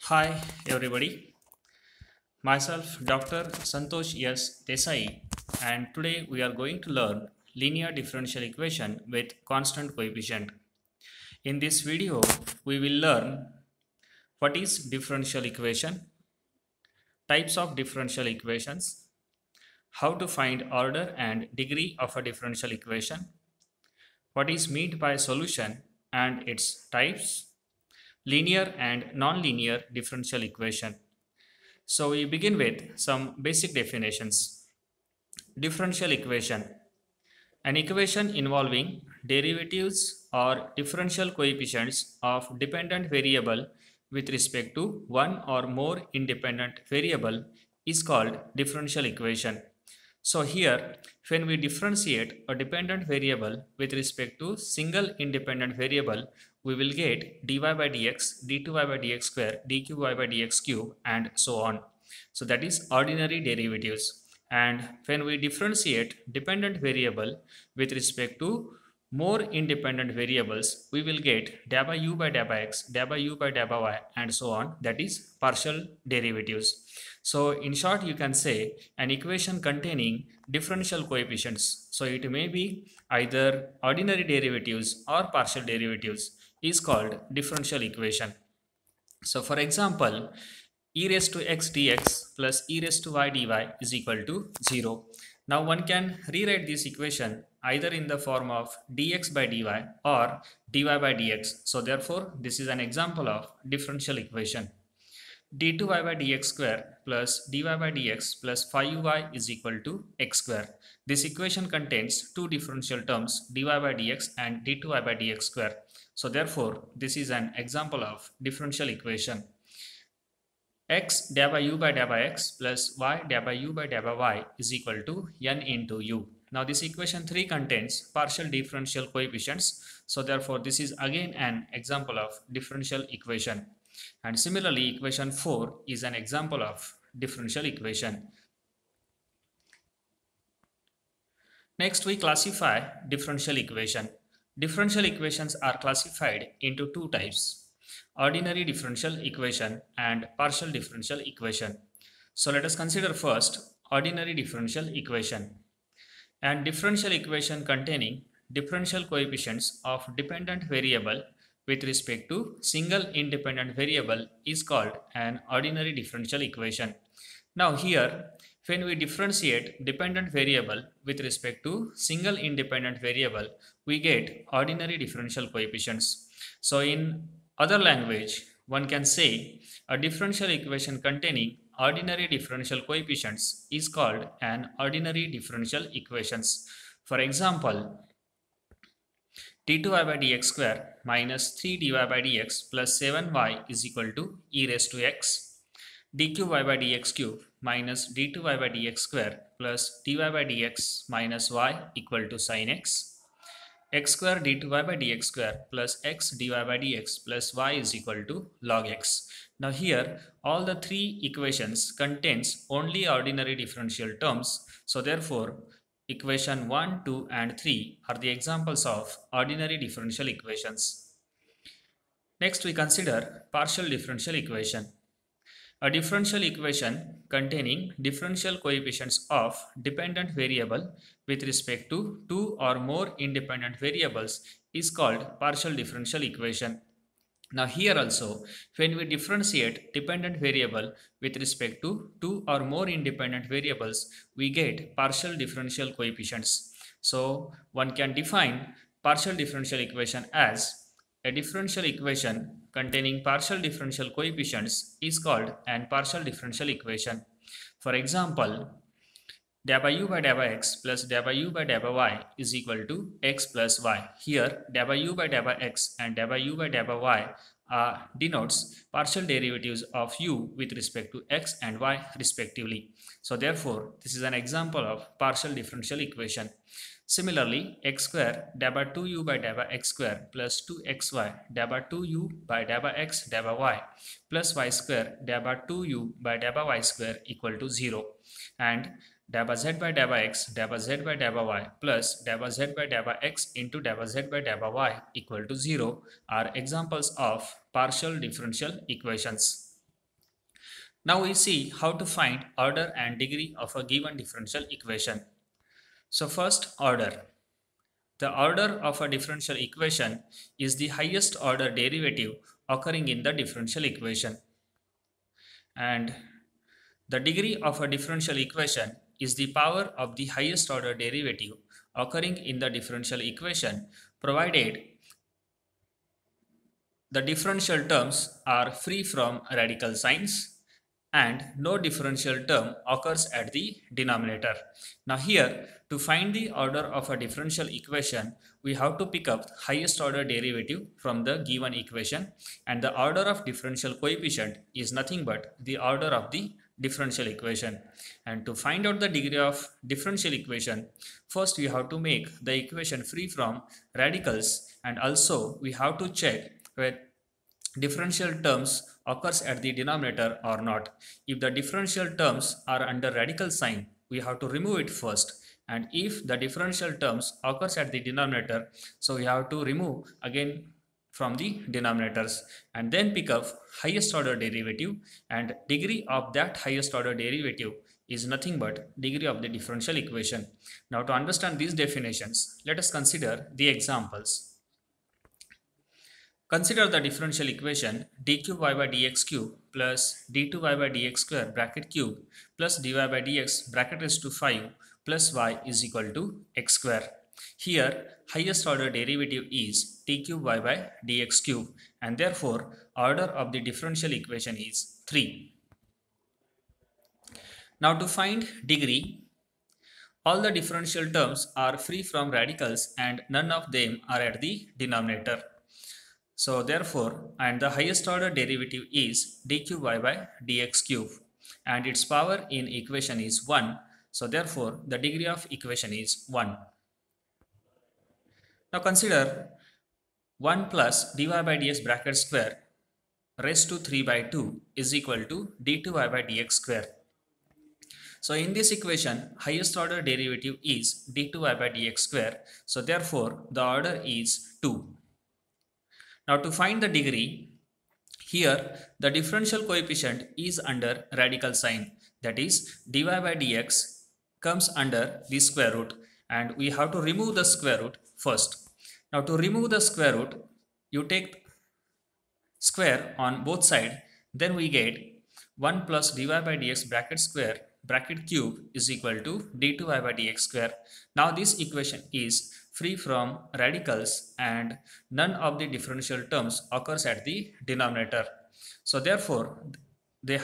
Hi everybody, myself Dr. Santosh S. Desai, and today we are going to learn linear differential equation with constant coefficient. In this video, we will learn what is differential equation, types of differential equations, how to find order and degree of a differential equation, what is meant by solution and its types, linear and nonlinear differential equation. So we begin with some basic definitions. Differential equation. An equation involving derivatives or differential coefficients of dependent variable with respect to one or more independent variable is called differential equation. So here, when we differentiate a dependent variable with respect to single independent variable, we will get dy by dx, d2y by dx square, dqy by dx cube, and so on. So that is ordinary derivatives. And when we differentiate dependent variable with respect to more independent variables, we will get da by u by da by x, da by u by da by y, and so on. That is partial derivatives. So in short, you can say an equation containing differential coefficients. So it may be either ordinary derivatives or partial derivatives is called differential equation. So for example, e raised to x dx plus e raised to y dy is equal to 0. Now one can rewrite this equation either in the form of dx by dy or dy by dx. So therefore, this is an example of differential equation. d2y by dx square plus dy by dx plus 5uy is equal to x square. This equation contains two differential terms dy by dx and d2y by dx square. So therefore, this is an example of differential equation. X da by u by da by x plus y da by u by da by y is equal to n into u. Now this equation 3 contains partial differential coefficients. So therefore, this is again an example of differential equation. And similarly, equation 4 is an example of differential equation. Next, we classify differential equation. Differential equations are classified into two types: ordinary differential equation and partial differential equation. So let us consider first ordinary differential equation. And differential equation containing differential coefficients of dependent variable with respect to single independent variable is called an ordinary differential equation. Now here, when we differentiate dependent variable with respect to single independent variable, we get ordinary differential coefficients. So in other language, one can say a differential equation containing ordinary differential coefficients is called an ordinary differential equations. For example, d2y by dx square minus 3dy by dx plus 7y is equal to e raised to x, dqy by dx cube minus d2y by dx square plus dy by dx minus y equal to sin x square d2y by dx square plus x dy by dx plus y is equal to log x. Now here all the three equations contains only ordinary differential terms. So therefore equation 1, 2 and 3 are the examples of ordinary differential equations. Next we consider partial differential equation. A differential equation containing differential coefficients of dependent variable with respect to two or more independent variables is called partial differential equation. Now here also, when we differentiate dependent variable with respect to two or more independent variables, we get partial differential coefficients. So one can define partial differential equation as a differential equation containing partial differential coefficients is called an partial differential equation. For example, da by u by da by x plus da by u by da by y is equal to x plus y. Here, da by u by da by x and da by u by da by y denotes partial derivatives of u with respect to x and y respectively. So therefore, this is an example of partial differential equation. Similarly, x square da by 2u by da by x square plus 2xy da by 2u by da by x da by y plus y square da by 2u by da by y square equal to 0. And da by z by da by x da by z by da by y plus da by z by da by x into da by z by da by y equal to 0 are examples of partial differential equations. Now we see how to find order and degree of a given differential equation. So first, order. The order of a differential equation is the highest order derivative occurring in the differential equation. And the degree of a differential equation is the power of the highest order derivative occurring in the differential equation, provided the differential terms are free from radical signs and no differential term occurs at the denominator. Now here, to find the order of a differential equation, we have to pick up highest order derivative from the given equation, and the order of differential coefficient is nothing but the order of the differential equation. And to find out the degree of differential equation, first we have to make the equation free from radicals, and also we have to check whether differential terms occurs at the denominator or not. If the differential terms are under radical sign, we have to remove it first, and if the differential terms occurs at the denominator, so we have to remove again from the denominators, and then pick up highest order derivative, and degree of that highest order derivative is nothing but degree of the differential equation. Now to understand these definitions, let us consider the examples. Consider the differential equation d cube y by dx cube plus d2y by dx square bracket cube plus dy by dx bracket raised to 5 plus y is equal to x square. Here, highest order derivative is t cube y by dx cube, and therefore order of the differential equation is 3. Now to find degree, all the differential terms are free from radicals and none of them are at the denominator. So therefore, and the highest order derivative is d cube y by dx cube, and its power in equation is 1. So therefore, the degree of equation is 1. Now consider 1 plus dy by dx bracket square raised to 3 by 2 is equal to d2y by dx square. So in this equation, highest order derivative is d2y by dx square. So therefore, the order is 2. Now to find the degree, here the differential coefficient is under radical sign, that is dy by dx comes under the square root, and we have to remove the square root first. Now to remove the square root, you take square on both sides, then we get 1 plus dy by dx bracket square bracket cube is equal to d2y by dx square. Now this equation is free from radicals and none of the differential terms occurs at the denominator. So therefore, the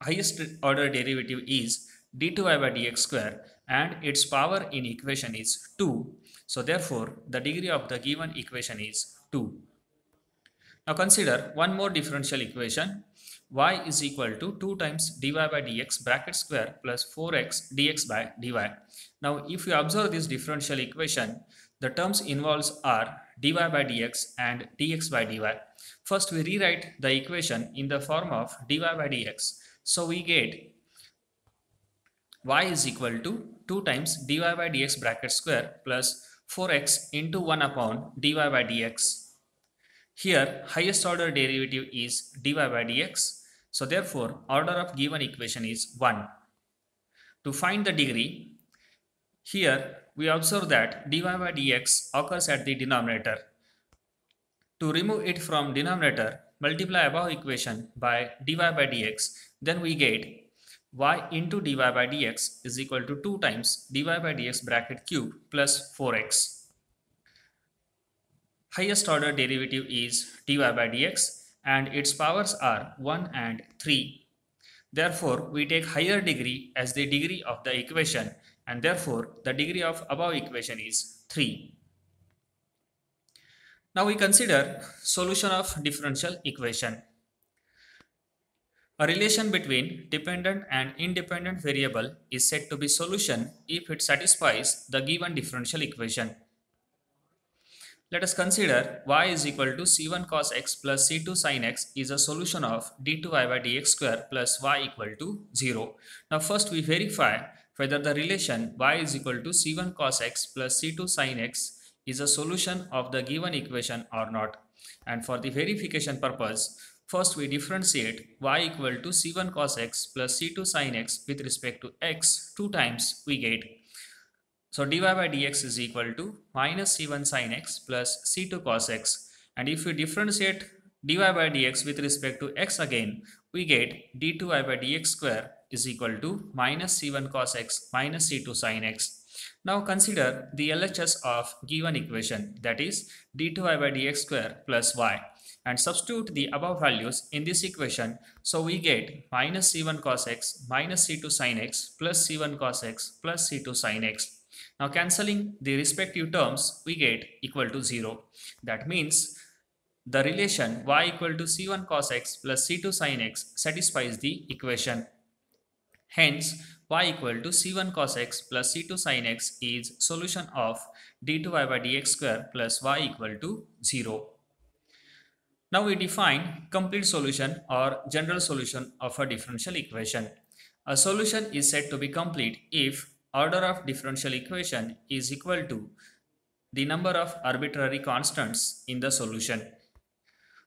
highest order derivative is d2y by dx square, and its power in equation is 2. So therefore, the degree of the given equation is 2. Now consider one more differential equation. Y is equal to 2 times dy by dx bracket square plus 4x dx by dy. Now if you observe this differential equation, the terms involved are dy by dx and dx by dy. First we rewrite the equation in the form of dy by dx. So we get y is equal to 2 times dy by dx bracket square plus 4x into 1 upon dy by dx. Here highest order derivative is dy by dx. So therefore order of given equation is 1. To find the degree, here we observe that dy by dx occurs at the denominator. To remove it from denominator, multiply above equation by dy by dx, then we get y into dy by dx is equal to 2 times dy by dx bracket cube plus 4x. Highest order derivative is dy by dx, and its powers are 1 and 3. Therefore, we take higher degree as the degree of the equation, and therefore the degree of above equation is 3. Now we consider solution of differential equation. A relation between dependent and independent variable is said to be solution if it satisfies the given differential equation. Let us consider y is equal to c1 cos x plus c2 sin x is a solution of d2y by dx square plus y equal to 0. Now first we verify whether the relation y is equal to c1 cos x plus c2 sin x is a solution of the given equation or not. And for the verification purpose, First we differentiate y equal to c1 cos x plus c2 sin x with respect to x 2 times we get. So dy by dx is equal to minus c1 sin x plus c2 cos x, and if we differentiate dy by dx with respect to x again, we get d2y by dx square is equal to minus c1 cos x minus c2 sin x. Now consider the LHS of given equation, that is d2y by dx square plus y, and substitute the above values in this equation. So we get minus c1 cos x minus c2 sin x plus c1 cos x plus c2 sin x. Now cancelling the respective terms, we get equal to 0. That means the relation y equal to c1 cos x plus c2 sin x satisfies the equation. Hence, y equal to c1 cos x plus c2 sin x is solution of d2y by dx square plus y equal to 0. Now we define complete solution or general solution of a differential equation. A solution is said to be complete if order of differential equation is equal to the number of arbitrary constants in the solution.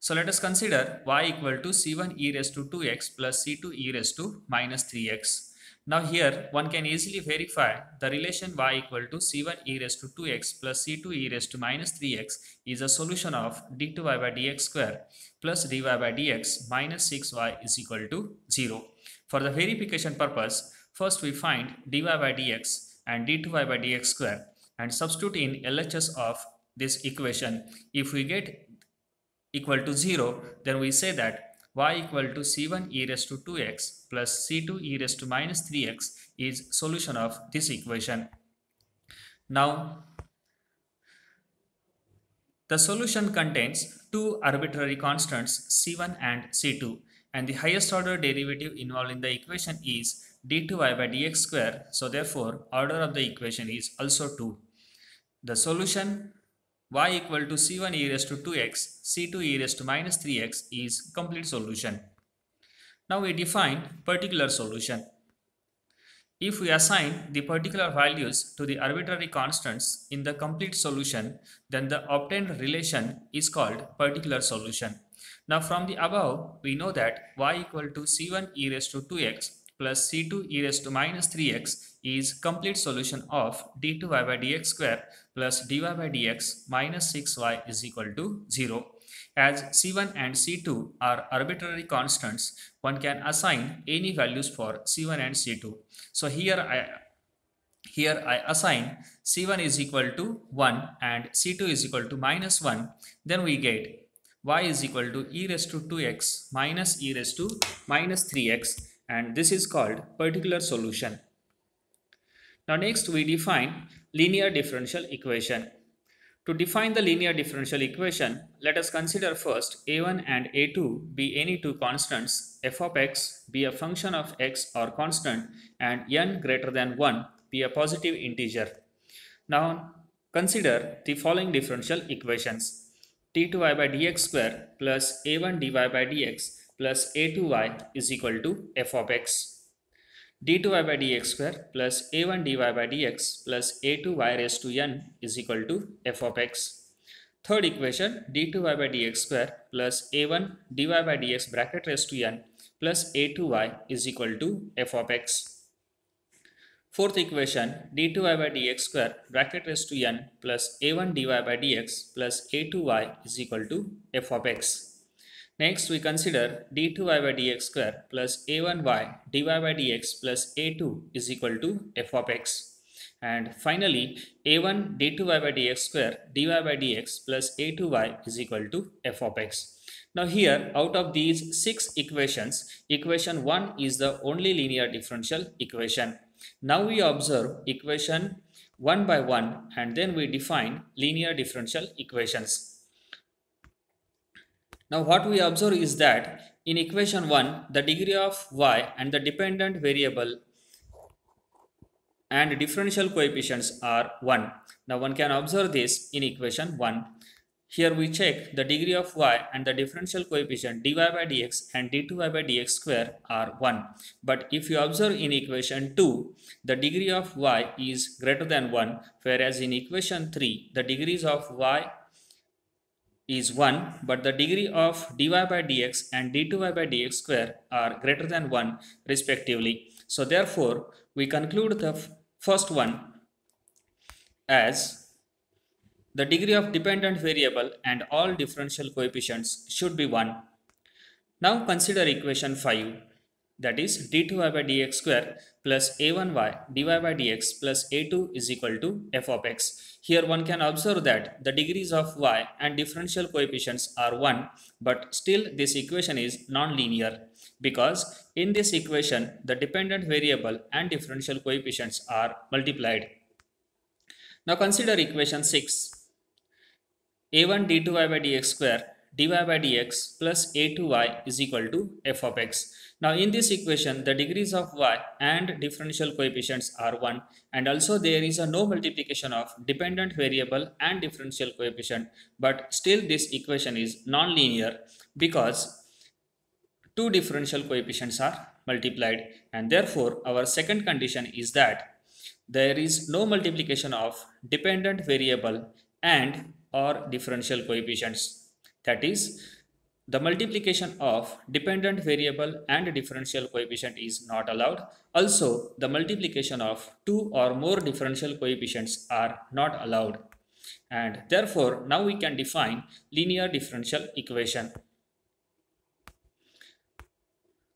So let us consider y equal to c1 e raised to 2x plus c2 e raised to minus 3x. Now here one can easily verify the relation y equal to c1 e raised to 2x plus c2 e raised to minus 3x is a solution of d2y by dx square plus dy by dx minus 6y is equal to 0. For the verification purpose, first we find dy by dx and d2y by dx square and substitute in LHS of this equation. If we get equal to 0, then we say that y equal to c1 e raised to 2x plus c2 e raised to minus 3x is solution of this equation. Now the solution contains two arbitrary constants c1 and c2, and the highest order derivative involved in the equation is d2y by dx square. So therefore order of the equation is also 2. The solution y equal to c1 e raised to 2x, c2 e raised to minus 3x is complete solution. Now we define particular solution. If we assign the particular values to the arbitrary constants in the complete solution, then the obtained relation is called particular solution. Now from the above, we know that y equal to c1 e raised to 2x plus c2 e raised to minus 3x is complete solution of d2y by dx square plus dy by dx minus 6y is equal to 0. As c1 and c2 are arbitrary constants, one can assign any values for c1 and c2. So here I assign c1 is equal to 1 and c2 is equal to minus 1. Then we get y is equal to e raised to 2x minus e raised to minus 3x, and this is called particular solution. Now next we define linear differential equation. To define the linear differential equation, let us consider first a1 and a2 be any two constants, f of x be a function of x or constant, and n greater than 1 be a positive integer. Now consider the following differential equations: t2y by dx square plus a1 dy by dx plus a2y is equal to f of x. d2y by dx square plus a1 dy by dx plus a2y raised to n is equal to f of x. Third equation, d2y by dx square plus a1 dy by dx bracket raised to n plus a2y is equal to f of x. Fourth equation, d2y by dx square bracket raised to n plus a1 dy by dx plus a2y is equal to f of x. Next we consider d2y by dx square plus a1y dy by dx plus a2 is equal to f of x. And finally a1 d2y by dx square dy by dx plus a2y is equal to f of x. Now here out of these 6 equations, equation 1 is the only linear differential equation. Now we observe equation one by one and then we define linear differential equations. Now what we observe is that in equation 1, the degree of y and the dependent variable and differential coefficients are 1. Now one can observe this in equation 1. Here we check the degree of y and the differential coefficient dy by dx and d2y by dx square are 1. But if you observe in equation 2, the degree of y is greater than 1, whereas in equation 3, the degrees of y is 1, but the degree of dy by dx and d2y by dx square are greater than 1 respectively. So therefore, we conclude the first one as the degree of dependent variable and all differential coefficients should be 1. Now consider equation 5, that is d2y by dx square plus a1y dy by dx plus a2 is equal to f of x. Here one can observe that the degrees of y and differential coefficients are 1, but still this equation is non-linear because in this equation the dependent variable and differential coefficients are multiplied. Now consider equation 6. a1 d2y by dx square dy by dx plus a2y is equal to f of x. Now in this equation the degrees of y and differential coefficients are 1, and also there is a no multiplication of dependent variable and differential coefficient, but still this equation is non-linear because two differential coefficients are multiplied, and therefore our second condition is that there is no multiplication of dependent variable and or differential coefficients. That is, the multiplication of dependent variable and differential coefficient is not allowed. Also, the multiplication of two or more differential coefficients are not allowed. And therefore, now we can define linear differential equation.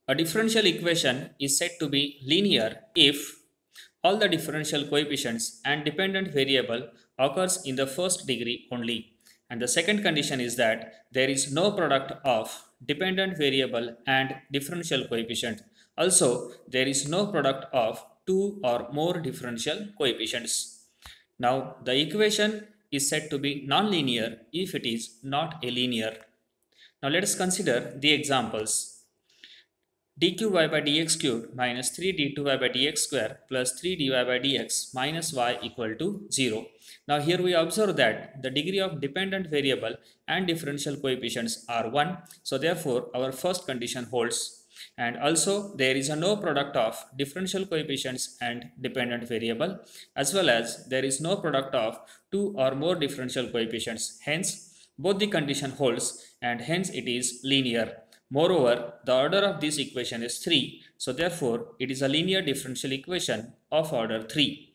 A differential equation is said to be linear if all the differential coefficients and dependent variable occurs in the first degree only. And the second condition is that there is no product of dependent variable and differential coefficient. Also, there is no product of two or more differential coefficients. Now, the equation is said to be non-linear if it is not a linear. Now, let us consider the examples. dqy by dx cubed minus 3 d2y by dx square plus 3 dy by dx minus y equal to 0. Now here we observe that the degree of dependent variable and differential coefficients are 1. So therefore our first condition holds. And also there is a no product of differential coefficients and dependent variable, as well as there is no product of two or more differential coefficients. Hence both the condition holds and hence it is linear. Moreover, the order of this equation is 3, so therefore it is a linear differential equation of order 3.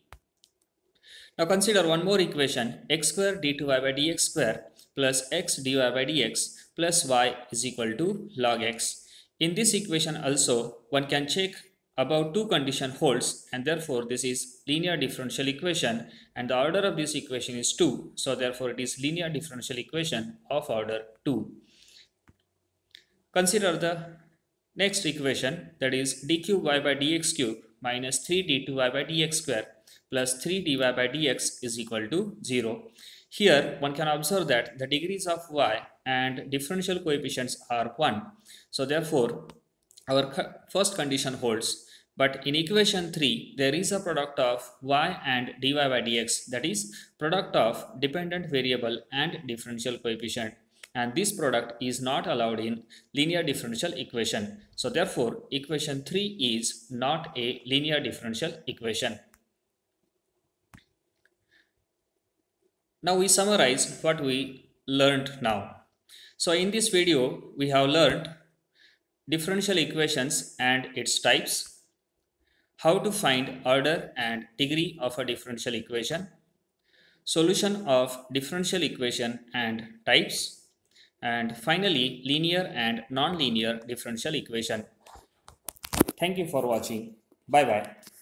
Now consider one more equation, x square d2y by dx square plus x dy by dx plus y is equal to log x. In this equation also one can check about two condition holds, and therefore this is linear differential equation and the order of this equation is 2, so therefore it is linear differential equation of order 2. Consider the next equation, that is d cube y by dx cube minus 3 d2y by dx square plus 3 dy by dx is equal to 0. Here one can observe that the degrees of y and differential coefficients are 1. So therefore our first condition holds. But in equation 3 there is a product of y and dy by dx, that is product of dependent variable and differential coefficient. And this product is not allowed in linear differential equation. So therefore equation 3 is not a linear differential equation. Now we summarize what we learned now. So in this video we have learned differential equations and its types, how to find order and degree of a differential equation, solution of differential equation and types, and finally linear and non-linear differential equation. Thank you for watching. Bye bye.